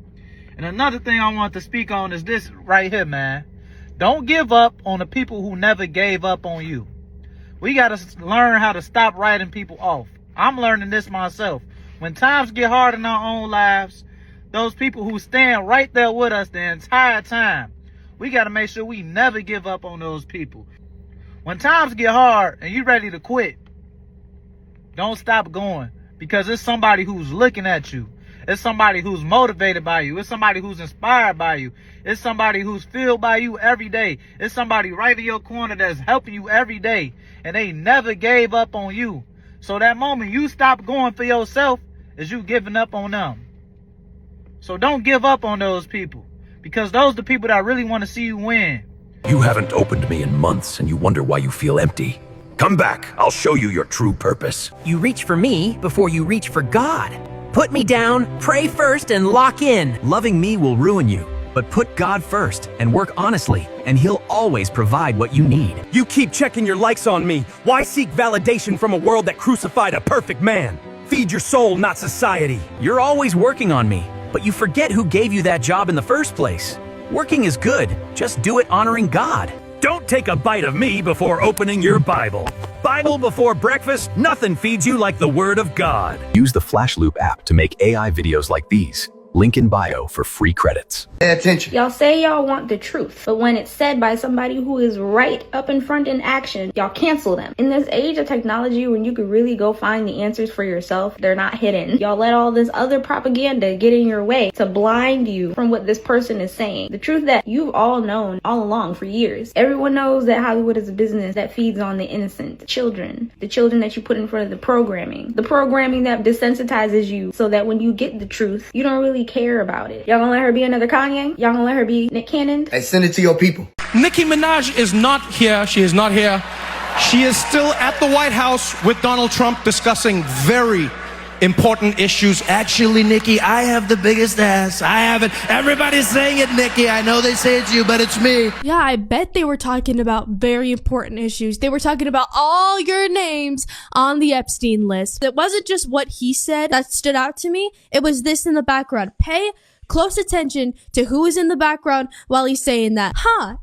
And another thing I want to speak on is this right here, man. Don't give up on the people who never gave up on you. We got to learn how to stop writing people off. I'm learning this myself. When times get hard in our own lives, those people who stand right there with us the entire time, we got to make sure we never give up on those people. When times get hard and you're ready to quit, don't stop going, because it's somebody who's looking at you. It's somebody who's motivated by you. It's somebody who's inspired by you. It's somebody who's filled by you every day. It's somebody right in your corner that's helping you every day, and they never gave up on you. So that moment you stop going for yourself is you giving up on them. So don't give up on those people, because those are the people that really want to see you win. You haven't opened me in months and you wonder why you feel empty. Come back, I'll show you your true purpose. You reach for me before you reach for God. Put me down, pray first, and lock in. Loving me will ruin you. But put God first and work honestly, and He'll always provide what you need. You keep checking your likes on me. Why seek validation from a world that crucified a perfect man? Feed your soul, not society. You're always working on me, but you forget who gave you that job in the first place. Working is good, just do it honoring God. Don't take a bite of me before opening your Bible. Bible before breakfast, nothing feeds you like the Word of God. Use the Flash Loop app to make AI videos like these. Link in bio for free credits. Pay attention. Y'all say y'all want the truth, but when it's said by somebody who is right up in front in action, y'all cancel them. In this age of technology, when you could really go find the answers for yourself, they're not hidden. Y'all let all this other propaganda get in your way to blind you from what this person is saying. The truth that you've all known all along for years. Everyone knows that Hollywood is a business that feeds on the innocent children. The children that you put in front of the programming. The programming that desensitizes you so that when you get the truth, you don't really care about it. Y'all gonna let her be another Kanye? Y'all gonna let her be Nick Cannon? Hey, send it to your people. Nicki Minaj is not here. She is not here. She is still at the White House with Donald Trump discussing very important issues. Actually, Nicki, I have the biggest ass. I have it. Everybody's saying it, Nicki. I know they say it's you, but it's me. Yeah, I bet they were talking about very important issues. They were talking about all your names on the Epstein list. It wasn't just what he said that stood out to me. It was this in the background. Pay close attention to who is in the background while he's saying that.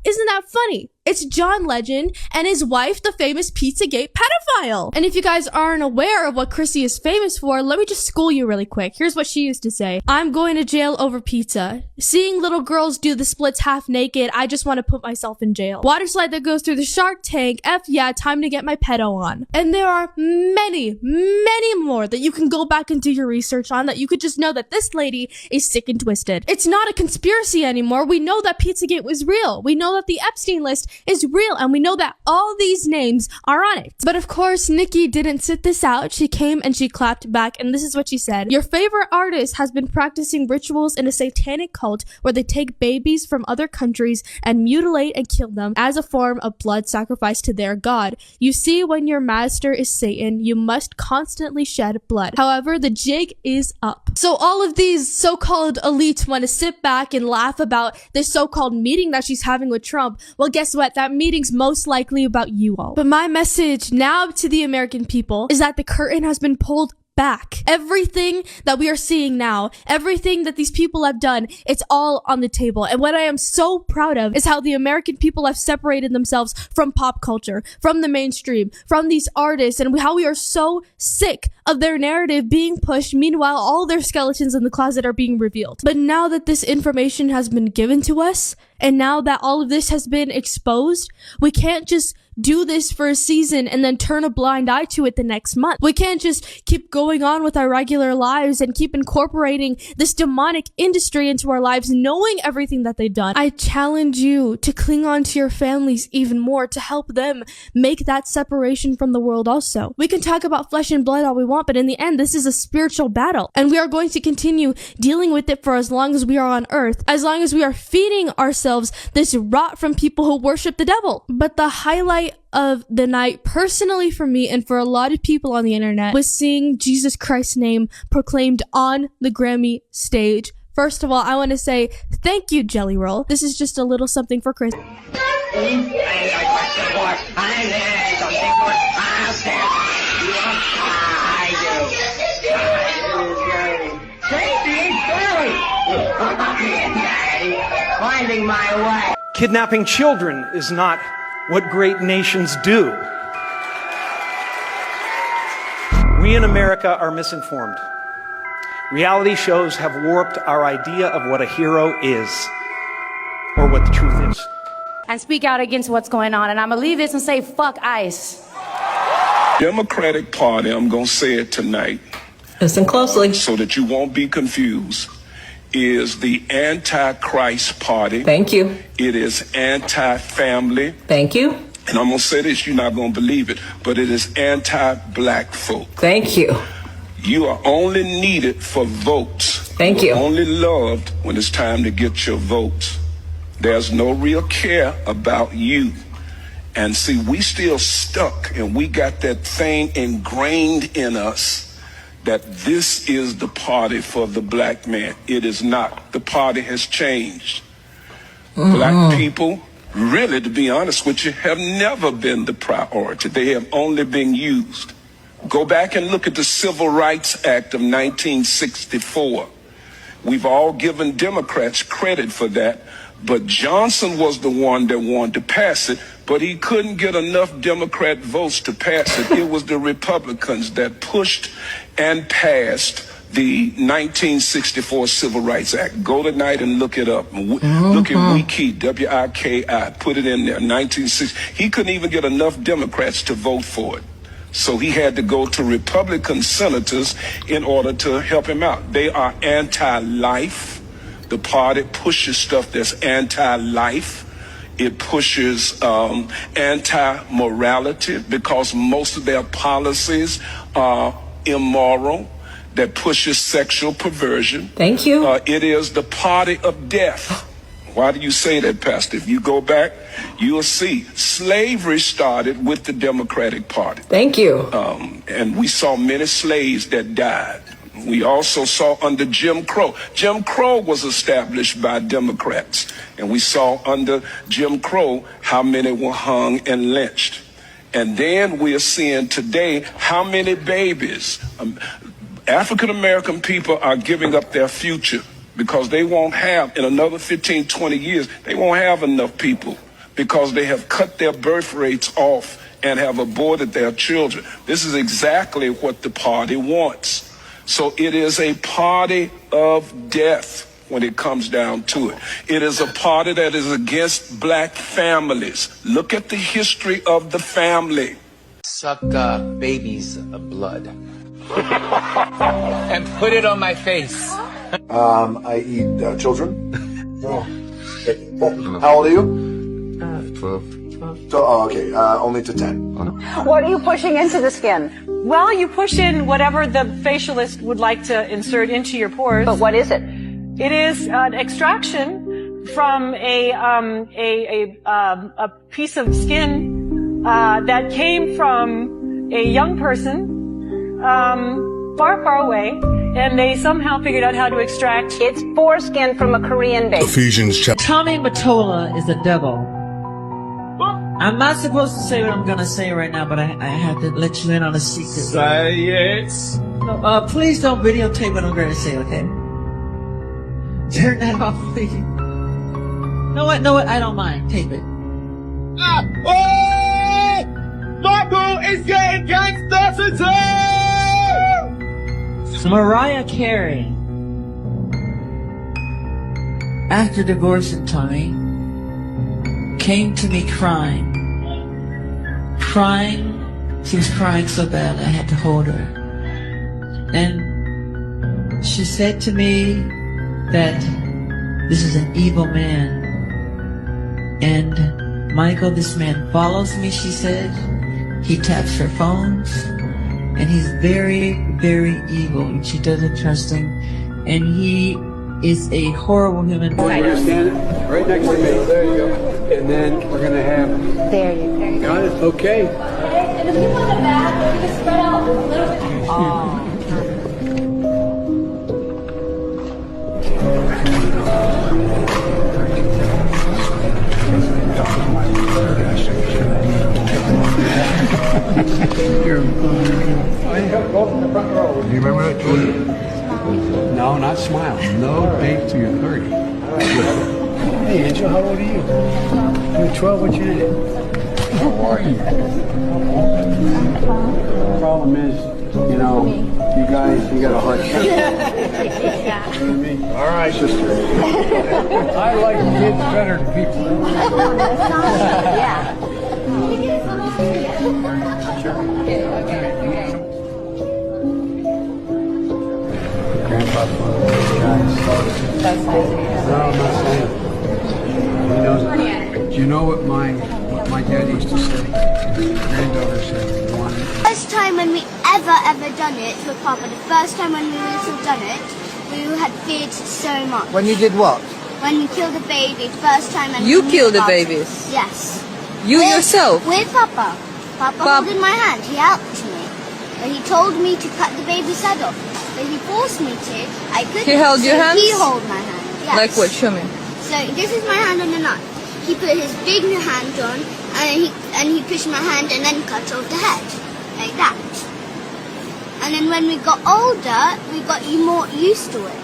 Isn't that funny? It's John Legend and his wife, the famous Pizzagate pedophile. And if you guys aren't aware of what Chrissy is famous for, let me just school you really quick. Here's what she used to say. I'm going to jail over pizza. Seeing little girls do the splits half naked, I just want to put myself in jail. Water slide that goes through the Shark Tank, yeah, time to get my pedo on. And there are many, many more that you can go back and do your research on, that you could just know that this lady is sick and twisted. It's not a conspiracy anymore. We know that Pizzagate was real. We know that the Epstein list is real, and we know that all these names are on it. But of course, Nicki didn't sit this out. She came and she clapped back, and this is what she said. Your favorite artist has been practicing rituals in a satanic cult where they take babies from other countries and mutilate and kill them as a form of blood sacrifice to their god. You see, when your master is Satan, you must constantly shed blood. However, the jig is up. So all of these so-called elites want to sit back and laugh about this so-called meeting that she's having with Trump. Well, guess what? That meeting's most likely about you all. But my message now to the American people is that the curtain has been pulled back. Everything that we are seeing now, everything that these people have done, it's all on the table. And what I am so proud of is how the American people have separated themselves from pop culture, from the mainstream, from these artists, and how we are so sick of their narrative being pushed. Meanwhile, all their skeletons in the closet are being revealed. But now that this information has been given to us, and now that all of this has been exposed, we can't just do this for a season and then turn a blind eye to it the next month. We can't just keep going on with our regular lives and keep incorporating this demonic industry into our lives, knowing everything that they've done. I challenge you to cling on to your families even more, to help them make that separation from the world also. We can talk about flesh and blood all we want, but in the end, this is a spiritual battle, and we are going to continue dealing with it for as long as we are on earth, as long as we are feeding ourselves this rot from people who worship the devil. But the highlight of the night, personally for me and for a lot of people on the internet, was seeing Jesus Christ's name proclaimed on the Grammy stage. First of all, I want to say thank you, Jelly Roll. This is just a little something for Chris. Finding my way. Kidnapping children is not what great nations do. We in America are misinformed. Reality shows have warped our idea of what a hero is, or what the truth is. And speak out against what's going on. And I'm gonna leave this and say, fuck ICE. Democratic Party, I'm gonna say it tonight. Listen closely. So that you won't be confused, is the Antichrist Party. Thank you. It is anti-family. Thank you. And I'm going to say this, you're not going to believe it, but it is anti-black folk. Thank you. You are only needed for votes. Thank you. Only loved when it's time to get your votes. There's no real care about you. And see, we still stuck, and we got that thing ingrained in us that this is the party for the black man. It is not. The party has changed. Black people, really, to be honest with you, have never been the priority. They have only been used. Go back and look at the Civil Rights Act of 1964. We've all given Democrats credit for that, but Johnson was the one that wanted to pass it, but he couldn't get enough Democrat votes to pass it. It was the Republicans that pushed and passed the 1964 Civil Rights Act. Go tonight and look it up. Look at Wiki, W-I-K-I, put it in there, 1960. He couldn't even get enough Democrats to vote for it. So he had to go to Republican senators in order to help him out. They are anti-life. The party pushes stuff that's anti-life. It pushes anti-morality because most of their policies are immoral. That pushes sexual perversion. Thank you. It is the party of death. Why do you say that, Pastor? If you go back, you'll see slavery started with the Democratic Party. Thank you. And we saw many slaves that died. We also saw under Jim Crow. Jim Crow was established by Democrats. And we saw under Jim Crow how many were hung and lynched. And then we are seeing today how many babies, African American people are giving up their future because they won't have, in another 15, 20 years, they won't have enough people because they have cut their birth rates off and have aborted their children. This is exactly what the party wants. So it is a party of death when it comes down to it. It is a party that is against black families. Look at the history of the family. Suck babies' blood. And put it on my face. I eat children. How old are you? 12. So, okay, only to 10. What are you pushing into the skin? Well, you push in whatever the facialist would like to insert into your pores. But what is it? It is an extraction from a piece of skin that came from a young person far, far away, and they somehow figured out how to extract. It's foreskin from a Korean baby. Ephesians chapter. Tommy Mottola is the devil. I'm not supposed to say what I'm gonna say right now, but I have to let you in on a secret. Science. No, please don't videotape what I'm gonna say, okay? Turn that off, please. No, what? I don't mind. Tape it. Oh! Marco is getting gangsta today! Mariah Carey, after divorcing Tommy, came to me crying. She was crying so bad I had to hold her. And she said to me that this is an evil man. And Michael, this man follows me, she said. He taps her phones. And he's very, very evil. And she doesn't trust him. And he is a horrible human being. You're standing right next to me. There you go. And then we're going to have... There you go. Got it? Okay. And the people in the back, we just spread out a little bit. Do you remember that, Jordan? No, not smile. No, bake till you're 30. Hey, Angel, how old are you? You're 12. What's your name? How are you? The problem is, you know, you guys, you got a hard time. All right, sister. I like kids better than people. Yeah. Grandpa's one of those guys. No, I'm not saying. He knows it. Do you know what my dad used to say? Granddaughter said, one. First time when we ever done it with Papa, the first time when we little done it, we had feared so much. When you did what? When we killed a baby, first time. And You killed the babies? Yes. Yourself? With Papa. Papa holding my hand, he helped me. But he told me to cut the baby's head off. But he forced me to. I couldn't. He held your hand? He held my hand, yes. Like what? Show me. So So this is my hand on the knife. He put his big hand on, and he pushed my hand and then cut off the head, like that. And then when we got older, we got more used to it.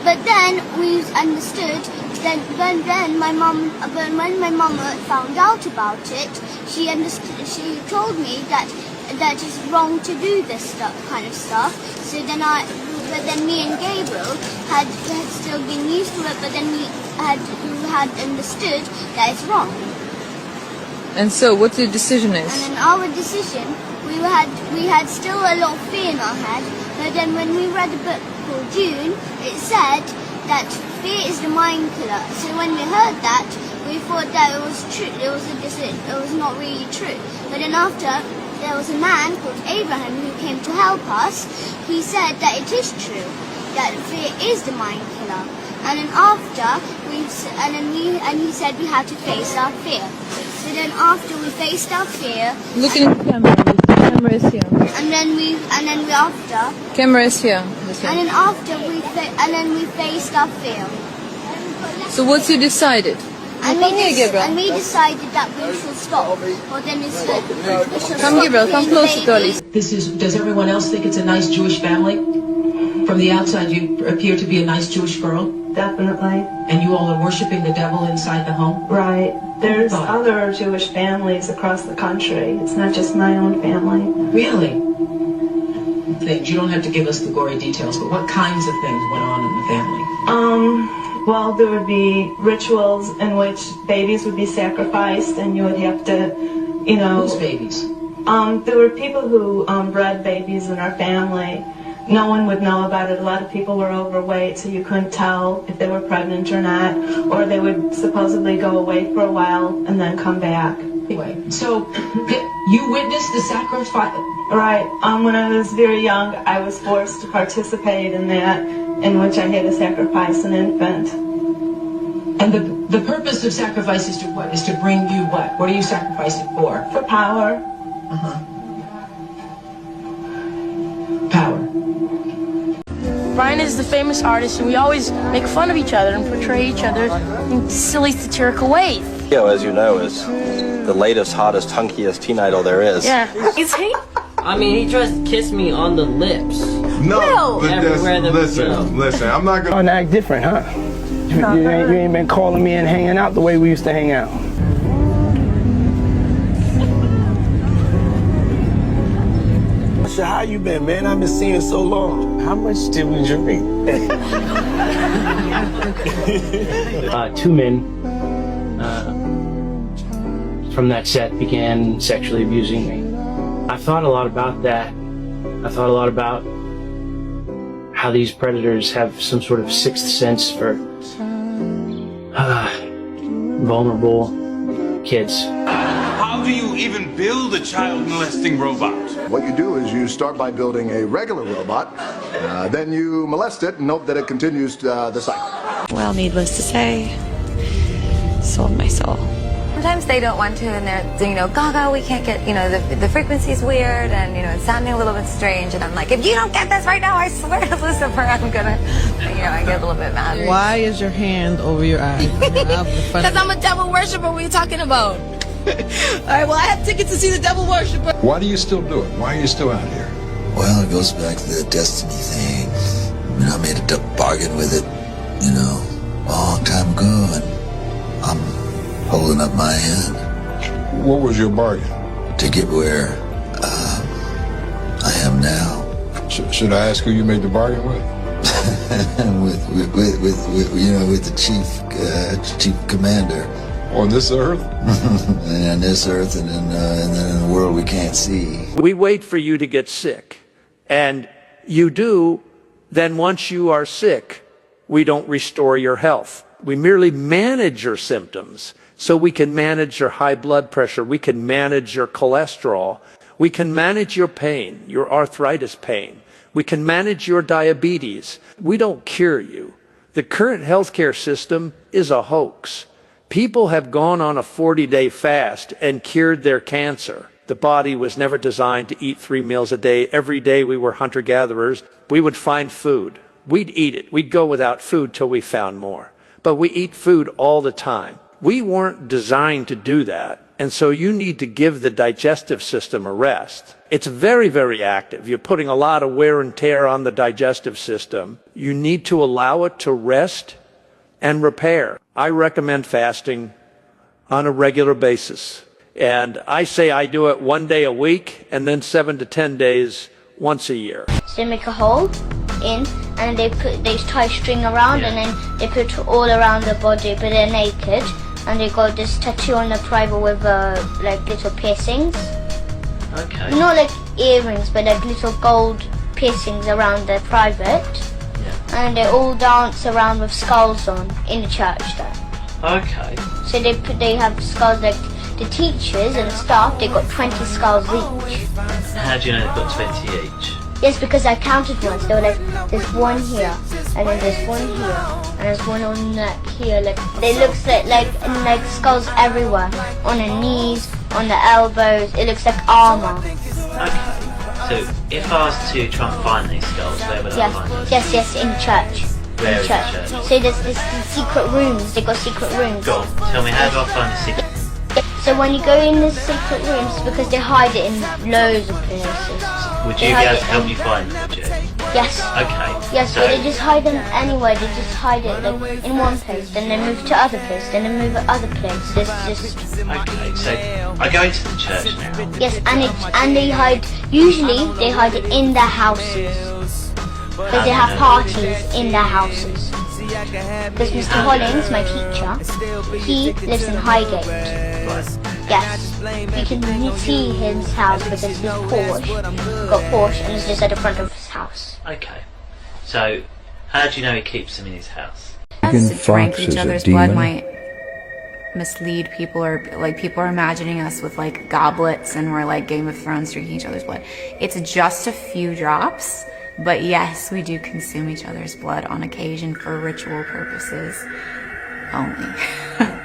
But then we understood. When my mom found out about it, she told me that it's wrong to do this kind of stuff. So then but then me and Gabriel had still been used to it, but then we had understood that it's wrong. And so, what the decision is? And then our decision, we had still a lot of fear in our head. But then when we read a book called June, it said that fear is the mind killer. So when we heard that, we thought that it was true. It was not really true. But then after, there was a man called Abraham who came to help us. He said that it is true, that fear is the mind killer. And then after, he said we had to face our fear. So then after we faced our fear, Look in the camera. The camera is here. and then we after. Camera is here. And then after we faced our fear. So what you decided? And we decided that we should stop. Or then we should Come, Gabriel, come closer, Dolly. Does everyone else think it's a nice Jewish family? From the outside, you appear to be a nice Jewish girl. Definitely. And you all are worshiping the devil inside the home? Right. There's other Jewish families across the country. It's not just my own family. Really? Things. You don't have to give us the gory details, but what kinds of things went on in the family? Well, there would be rituals in which babies would be sacrificed, and you would have to, Whose babies? There were people who bred babies in our family. No one would know about it. A lot of people were overweight, so you couldn't tell if they were pregnant or not. Or they would supposedly go away for a while and then come back. Anyway, so you witnessed the sacrifice? Right. When I was very young, I was forced to participate in that, in which I had to sacrifice an infant. And the purpose of sacrifice is to what? Is to bring you what? What are you sacrificing for? For power. Power. Brian is the famous artist, and we always make fun of each other and portray each other in silly, satirical ways. Theo, as you know, is the latest, hottest, hunkiest teen idol there is. Yeah. Is he? I mean, he tries to kiss me on the lips. No, but Everywhere that we go. listen, I'm not gonna. Oh, act different, huh? You ain't been calling me and hanging out the way we used to hang out. So how you been, man? I've been seeing you so long. How much did we drink? Two men from that set began sexually abusing me. I thought a lot about that. I thought a lot about how these predators have some sort of sixth sense for vulnerable kids. How do you even build a child molesting robot? What you do is you start by building a regular robot, then you molest it and hope that it continues the cycle. Well, needless to say, sold my soul. Sometimes they don't want to, and they're, Gaga, we can't get, the frequency's weird, and, it's sounding a little bit strange, and I'm like, if you don't get this right now, I swear to Lucifer, I'm gonna, I get a little bit mad. Why is your hand over your eye? Because I'm a devil worshiper, what are you talking about? All right, well, I have tickets to see the devil worshiper. Why do you still do it? Why are you still out here? Well, it goes back to the destiny thing. I mean, I made a bargain with it, a long time ago, and I'm holding up my end. What was your bargain? To get where I am now. Should I ask who you made the bargain with? with the chief commander. On this earth? And on this earth, and then in the world we can't see. We wait for you to get sick. And you do, then once you are sick, we don't restore your health. We merely manage your symptoms. So we can manage your high blood pressure. We can manage your cholesterol. We can manage your pain, your arthritis pain. We can manage your diabetes. We don't cure you. The current healthcare system is a hoax. People have gone on a 40-day fast and cured their cancer. The body was never designed to eat 3 meals a day. Every day we were hunter-gatherers. We would find food. we'd eat it. We'd go without food till we found more. But we eat food all the time. We weren't designed to do that. And so you need to give the digestive system a rest. It's very, very active. You're putting a lot of wear and tear on the digestive system. You need to allow it to rest and repair. I recommend fasting on a regular basis. And I say I do it 1 day a week and then 7 to 10 days once a year. So they make a hole in and they tie string around and then they put all around the body, but they're naked. And they got this tattoo on the private with like little piercings. Okay. Not like earrings, but like little gold piercings around their private. Yeah. And they all dance around with skulls on in the church there. Okay. So they have skulls like the teachers and staff. They got 20 skulls each. How do you know they've got 20 each? Yes, because I counted once. They were like, there's one here, and then there's one here, and there's one on the neck here. Like they looks like skulls everywhere, on the knees, on the elbows. It looks like armor. Okay. So if I was to try and find these skulls, where would I find them? Yes, in church. Where in church? So there's these secret rooms. They got secret rooms. Go on. Tell me, how do I find the secret? So when you go in the secret rooms, because they hide it in loads of places. Would you be able to help me find them, would you? Yes. Okay. Yes, so but they just hide them anywhere. They just hide it like in one place, then they move to other place, then they move to other place. Okay, so I go into the church now. Yes, and they hide. Usually they hide it in their houses because they have parties in their houses. Because Mr. Hollins, my teacher, he lives in Highgate. Yes, you can see his house because he's Porsche. He's got Porsche and it's just at the front of his house. Okay, so how do you know he keeps them in his house? Drink each other's blood might mislead people, or like people are imagining us with like goblets and we're like Game of Thrones drinking each other's blood. It's just a few drops. But yes, we do consume each other's blood on occasion for ritual purposes only.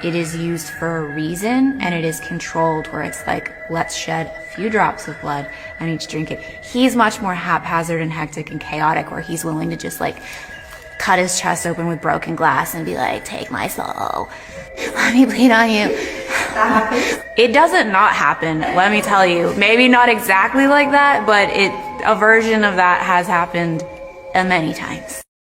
It is used for a reason, and it is controlled where it's like, let's shed a few drops of blood and each drink it. He's much more haphazard and hectic and chaotic, where he's willing to just like cut his chest open with broken glass and be like, take my soul, let me bleed on you. It doesn't not happen, let me tell you. Maybe not exactly like that, but a version of that has happened many times.